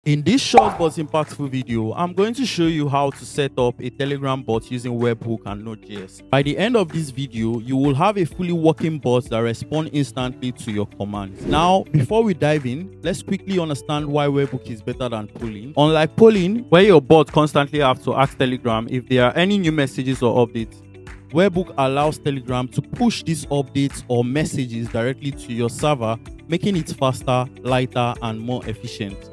In this short but impactful video, I'm going to show you how to set up a Telegram bot using Webhook and nodejs. By the end of this video, you will have a fully working bot that responds instantly to your commands. Now, before we dive in, let's quickly understand why Webhook is better than polling. Unlike polling, where your bot constantly have to ask Telegram if there are any new messages or updates, Webhook allows Telegram to push these updates or messages directly to your server, making it faster, lighter, and more efficient.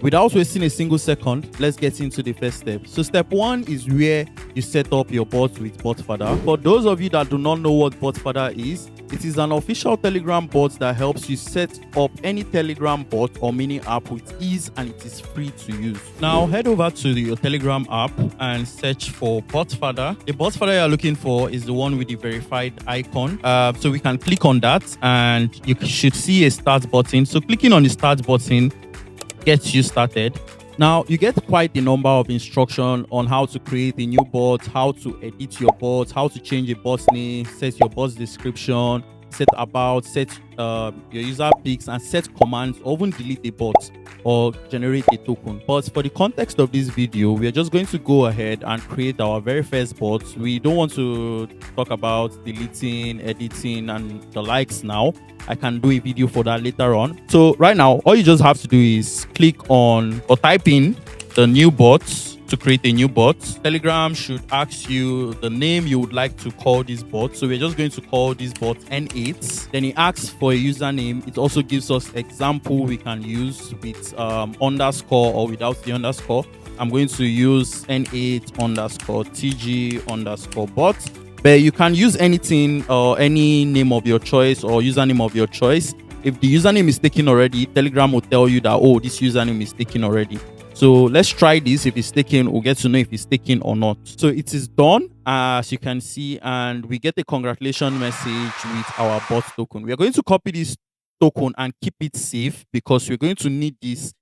Without wasting a single second, let's get into the first step. So step one is where you set up your bot with BotFather. For those of you that do not know what BotFather is, it is an official Telegram bot that helps you set up any Telegram bot or mini app with ease, and it is free to use. Now head over to your Telegram app and search for BotFather. The BotFather you're looking for is the one with the verified icon. So we can click on that and you should see a start button. So clicking on the start button gets you started. Now you get quite a number of instructions on how to create a new bot, how to edit your bot, how to change a bot's name, set your bot's description, set about, set your user picks, and set commands, or even delete a bot or generate a token. But for the context of this video, we are just going to go ahead and create our very first bot. We don't want to talk about deleting, editing, and the likes now. I can do a video for that later on. So right now, all you just have to do is click on or type in the new bot to create a new bot. Telegram should ask you the name you would like to call this bot. So we're just going to call this bot N8. Then it asks for a username. It also gives us example we can use with underscore or without the underscore. I'm going to use N8 underscore TG underscore bot. But you can use anything or any name of your choice or username of your choice. If the username is taken already, Telegram will tell you that, oh, this username is taken already. So let's try this. If it's taken, we'll get to know if it's taken or not. So it is done, as you can see, and we get a congratulations message with our bot token. We are going to copy this token and keep it safe because we're going to need this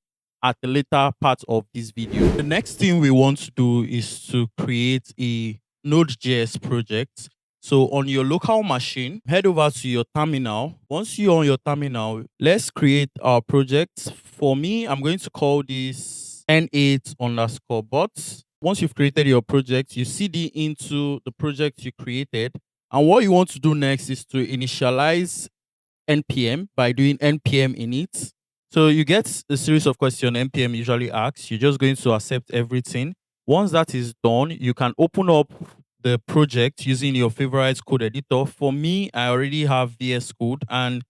at the later part of this video. The next thing we want to do is to create a nodejs project. So on your local machine, head over to your terminal. Once you're on your terminal, let's create our project. For me, I'm going to call this N8 underscore bots. Once you've created your project, you cd into the project you created. And what you want to do next is to initialize npm by doing npm init. So you get a series of questions npm usually asks. You're just going to accept everything. Once that is done, you can open up the project using your favorite code editor. For me, I already have VS Code, and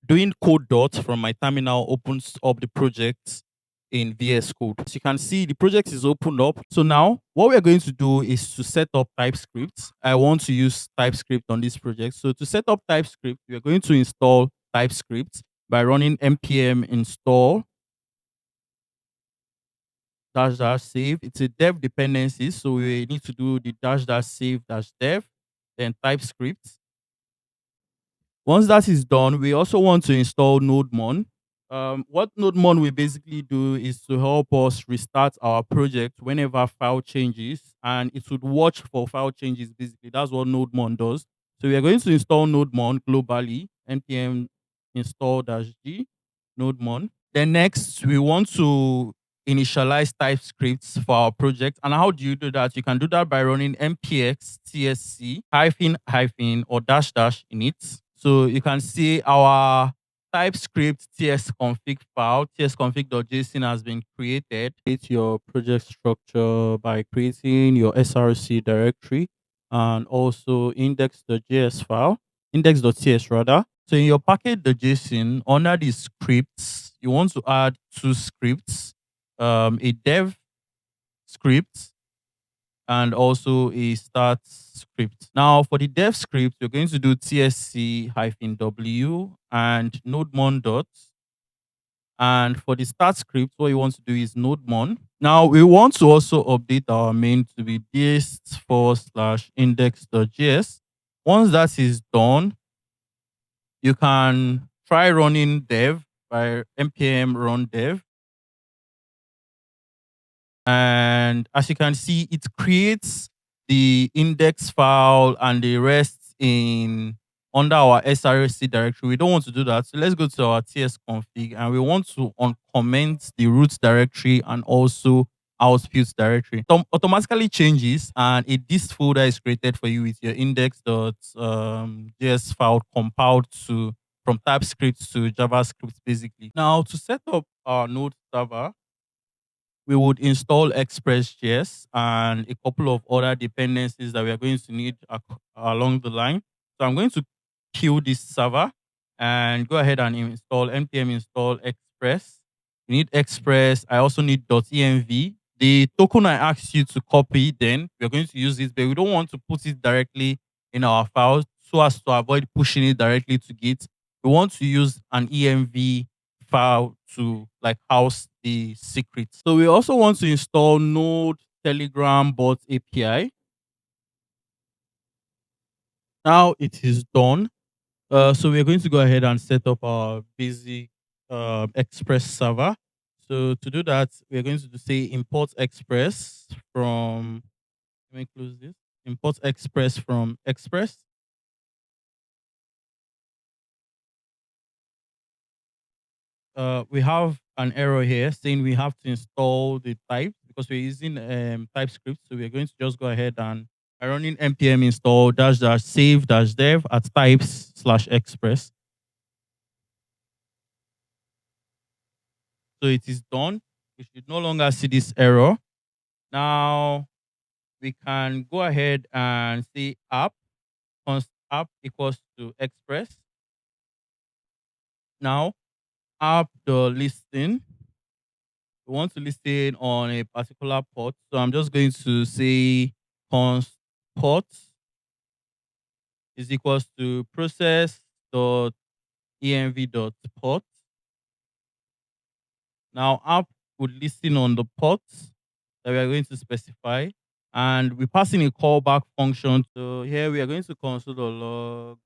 doing code dot from my terminal opens up the project in VS Code. As you can see, the project is opened up. So now what we're going to do is to set up TypeScript. I want to use TypeScript on this project. So to set up TypeScript, we're going to install TypeScript by running npm install dash dash save. It's a dev dependency, so we need to do the dash dash save dash dev, then TypeScript. Once that is done, we also want to install nodemon. What nodemon will basically do is to help us restart our project whenever file changes, and it would watch for file changes. Basically, that's what nodemon does. So we are going to install nodemon globally, npm install -g nodemon. Then next, we want to initialize TypeScript for our project. And how do you do that? You can do that by running npx tsc hyphen hyphen or dash dash init. So you can see our TypeScript tsconfig file, tsconfig.json has been created. Create your project structure by creating your src directory and also index.js file, index.ts rather. So in your package.json, under the scripts, you want to add two scripts, a dev script and also a start script. Now for the dev script, you're going to do tsc-w and nodemon dot. And for the start script, what you want to do is nodemon. Now we want to also update our main to be dist/index.js. Once that is done, you can try running dev by npm run dev. And as you can see, it creates the index file and the rest in under our src directory. We don't want to do that. So let's go to our ts config and we want to uncomment the root directory and also output directory. So automatically changes and a dist folder is created for you with your index.js file compiled to from TypeScript to JavaScript basically. Now to set up our node server, we would install Express.js and a couple of other dependencies that we are going to need along the line. So I'm going to kill this server and go ahead and install npm install Express. We need Express. I also need .env. The token I asked you to copy, then we're going to use it, but we don't want to put it directly in our files so as to avoid pushing it directly to Git. We want to use an env file to like house the secrets. So we also want to install Node Telegram bot API. Now it is done. So we're going to go ahead and set up our basic Express server. So to do that, we're going to say import Express from, let me close this. Import Express from Express. We have an error here saying we have to install the type because we're using TypeScript. So we're going to just go ahead and by running npm install dash dash save dash dev at types slash express. So it is done. We should no longer see this error. Now we can go ahead and say app equals to express. Now app the listing. We want to listen on a particular port. So I'm just going to say const port is equals to process dot env dot port. Now app would listen on the ports that we are going to specify, and we pass in a callback function. So here we are going to console the log.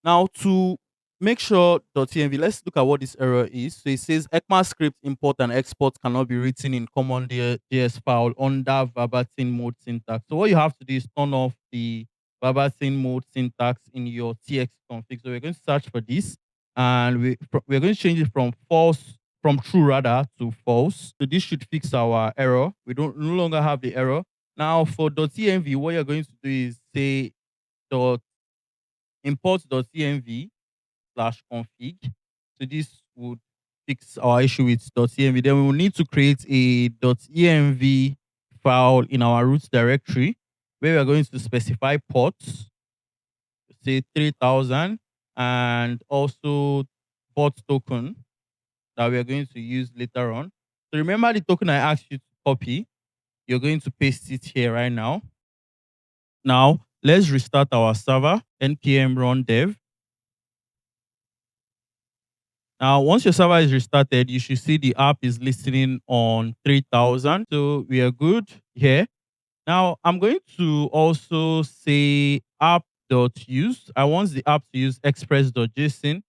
Now to make sure .env, let's look at what this error is. So it says ECMAScript import and export cannot be written in common JS file under verbatim mode syntax. So what you have to do is turn off the verbatim mode syntax in your tx config. So we're going to search for this and we're going to change it from true rather to false. So this should fix our error. We don't no longer have the error. Now for .env, what you're going to do is say dot import.env slash config. So this would fix our issue with .env. Then we will need to create a .env file in our root directory where we are going to specify ports, say 3000, and also port token that we are going to use later on. So remember the token I asked you to copy. You're going to paste it here right now. Now let's restart our server, npm run dev. Now, once your server is restarted, you should see the app is listening on 3000. So we are good here. Now, I'm going to also say app.use. I want the app to use express.json.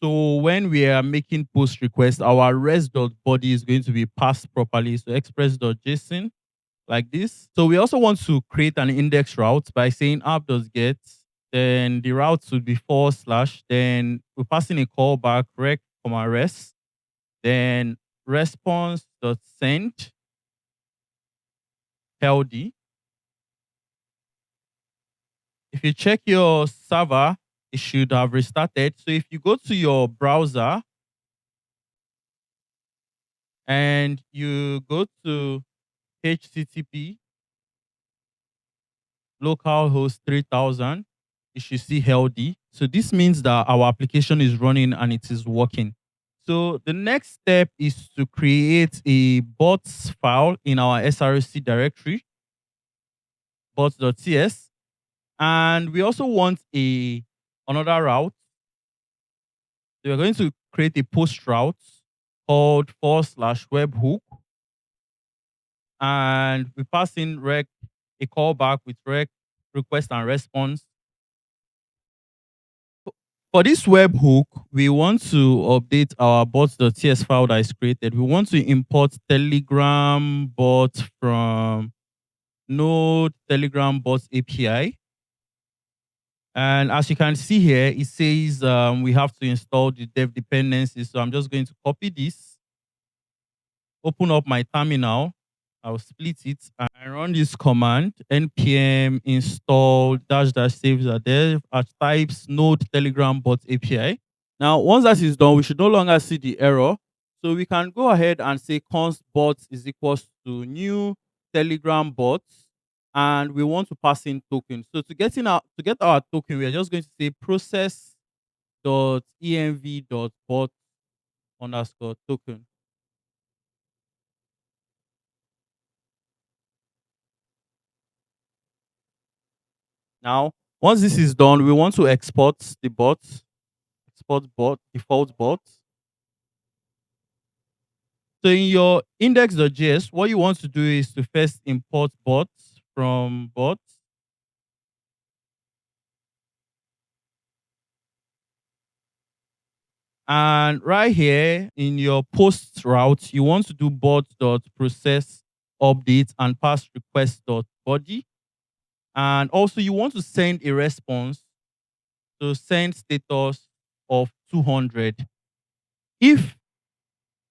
So when we are making post requests, our rest.body is going to be passed properly. So express.json like this. So we also want to create an index route by saying app.get, then the route would be /, then we pass in a callback rec, rest, then response.send healthy. If you check your server, it should have restarted. So if you go to your browser and you go to http localhost 3000, you should see healthy. So this means that our application is running and it is working. So the next step is to create a bots file in our src directory, bots.ts. And we also want another route. So we're going to create a post route called /webhook. And we pass in a callback with rec request and response For this webhook, we want to update our bot.ts file that is created. We want to import Telegram bot from node Telegram bot API. And as you can see here, it says we have to install the dev dependencies. So I'm just going to copy this, open up my terminal. I'll split it and run this command npm install dash dash saves a dev at types node Telegram bot API. Now, once that is done, we should no longer see the error. So we can go ahead and say const bot is equals to new Telegram bot, and we want to pass in token. So to get our token, we are just going to say process dot env dot bot underscore token. Now, once this is done, we want to export the bot, export bot, default bot. So in your index.js, what you want to do is to first import bots from bot. And right here in your post route, you want to do bot.process update and pass request.body. And also you want to send a response to send status of 200. If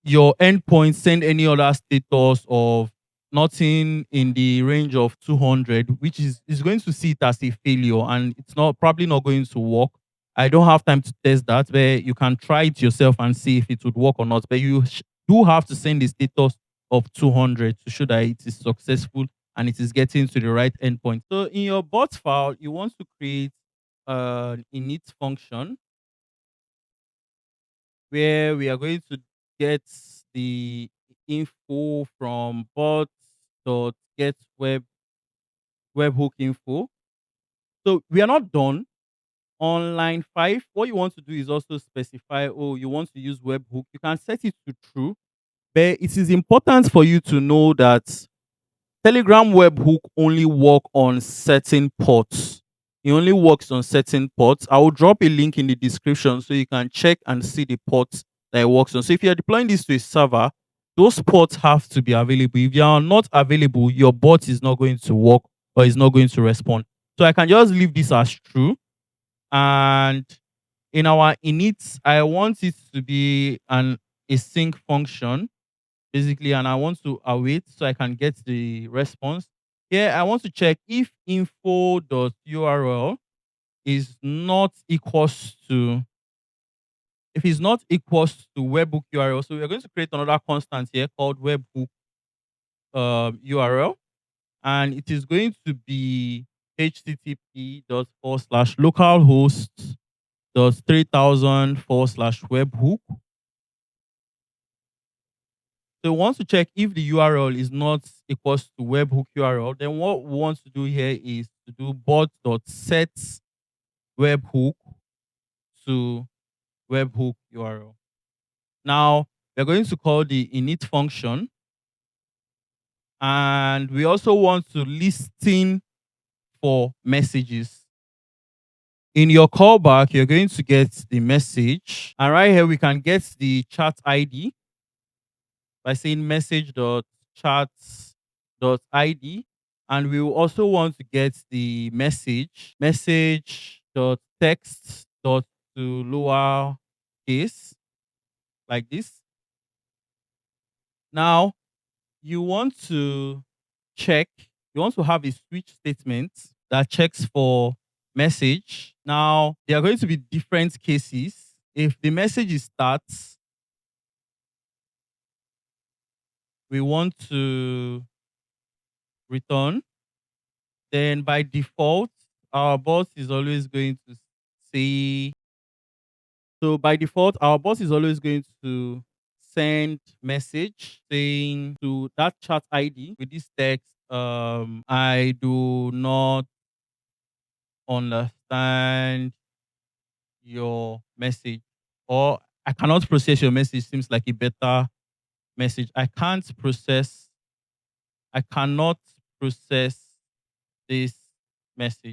your endpoint send any other status of nothing in the range of 200, which is going to see it as a failure and it's not probably not going to work. I don't have time to test that, but you can try it yourself and see if it would work or not. But you do have to send the status of 200 to show that it is successful and it is getting to the right endpoint. So in your bot file, you want to create an init function where we are going to get the info from bot.getWebhook info. So we are not done. On line 5, what you want to do is also specify, oh, you want to use webhook. You can set it to true, but it is important for you to know that Telegram webhook only work on certain ports. It only works on certain ports. I will drop a link in the description so you can check and see the ports that it works on. So if you're deploying this to a server, those ports have to be available. If they are not available, your bot is not going to work or is not going to respond. So I can just leave this as true. And in our init, I want it to be an async function basically, and I want to await so I can get the response. Here, I want to check if info.url is not equals to, if it's not equals to webhook URL. So we're going to create another constant here called webhook URL, and it is going to be http dot forward slash localhost dot 3000 forward slash webhook. So we want to check if the URL is not equals to webhook URL. Then what we want to do here is to do bot.set webhook to webhook URL. Now we're going to call the init function, and we also want to listen for messages. In your callback, you're going to get the message, and right here we can get the chat ID by saying message.chats.id, and we will also want to get the message.text dot to lower case like this. Now you want to check, you want to have a switch statement that checks for message. Now there are going to be different cases. If the message is start, we want to return. Then by default, our boss is always going to say, so by default, our boss is always going to send message saying to that chat ID with this text, I do not understand your message, or I cannot process your message seems like a better message. I cannot process this message.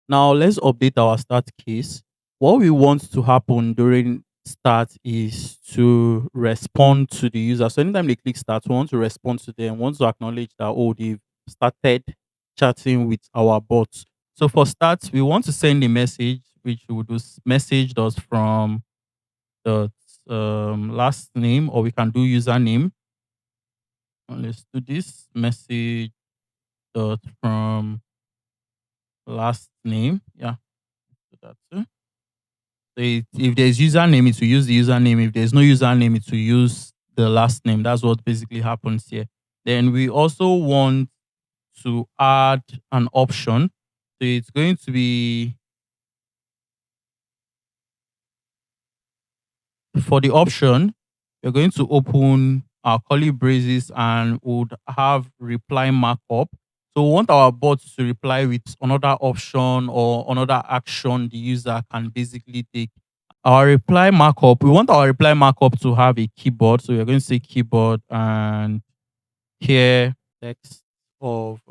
Now let's update our start case. What we want to happen during start is to respond to the user. So anytime they click start, we want to respond to them, we want to acknowledge that, oh, they've started chatting with our bots. So for start, we want to send a message, which we would do message does from the last name, or we can do username. Let's do this message dot from last name. Yeah, do that too. So if there's username, it will use the username. If there's no username, it will use the last name. That's what basically happens here. Then we also want to add an option. So it's going to be for the option, we're going to open our curly braces and would have reply markup. So we want our bot to reply with another option or another action the user can basically take. Our reply markup, we want our reply markup to have a keyboard. So we're going to say keyboard and here text of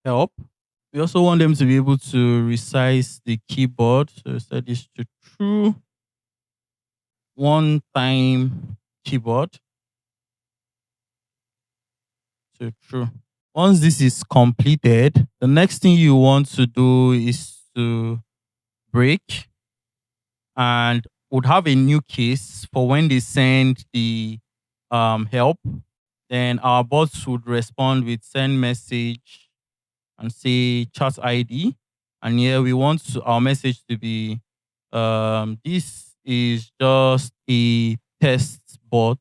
help. We also want them to be able to resize the keyboard. So set this to true. One time keyboard to true. Once this is completed, the next thing you want to do is to break and would have a new case for when they send the help. Then our bots would respond with send message and say chat ID. And here we want our message to be this is just a test bot.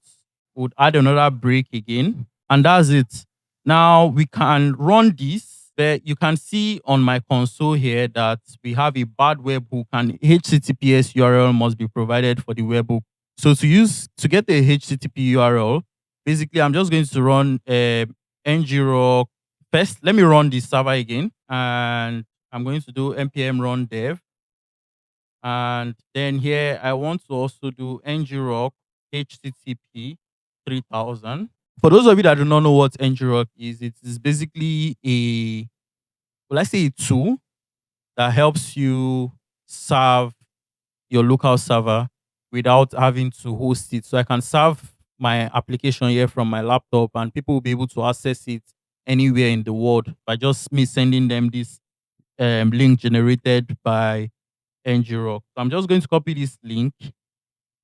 Would add another break again. And that's it. Now we can run this, but you can see on my console here that we have a bad webhook and HTTPS URL must be provided for the webhook. So to get the HTTP URL, basically I'm just going to run ngrok. First, let me run the server again, and I'm going to do npm run dev. And then here I want to also do ngrok http 3000. For those of you that do not know what ngrok is, it is basically let's say a tool that helps you serve your local server without having to host it. So I can serve my application here from my laptop and people will be able to access it anywhere in the world by just me sending them this link generated by Ngrok. So I'm just going to copy this link.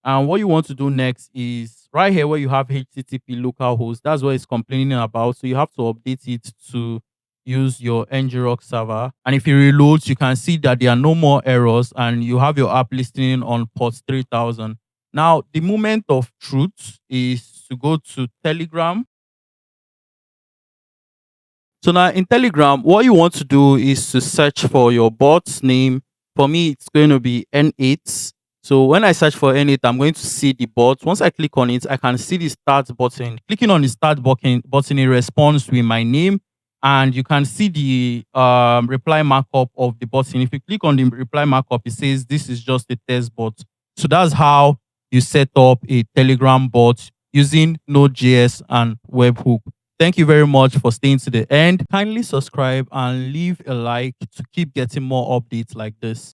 And what you want to do next is right here where you have HTTP localhost. That's what it's complaining about. So you have to update it to use your Ngrok server. And if you reload, you can see that there are no more errors and you have your app listening on port 3000. Now, the moment of truth is to go to Telegram. So now in Telegram, what you want to do is to search for your bot's name. For me, it's going to be N8. So when I search for N8, I'm going to see the bot. Once I click on it, I can see the start button. Clicking on the start button, it responds with my name. And you can see the reply markup of the button. If you click on the reply markup, it says this is just a test bot. So that's how you set up a Telegram bot using Node.js and Webhook. Thank you very much for staying to the end. Kindly subscribe and leave a like to keep getting more updates like this.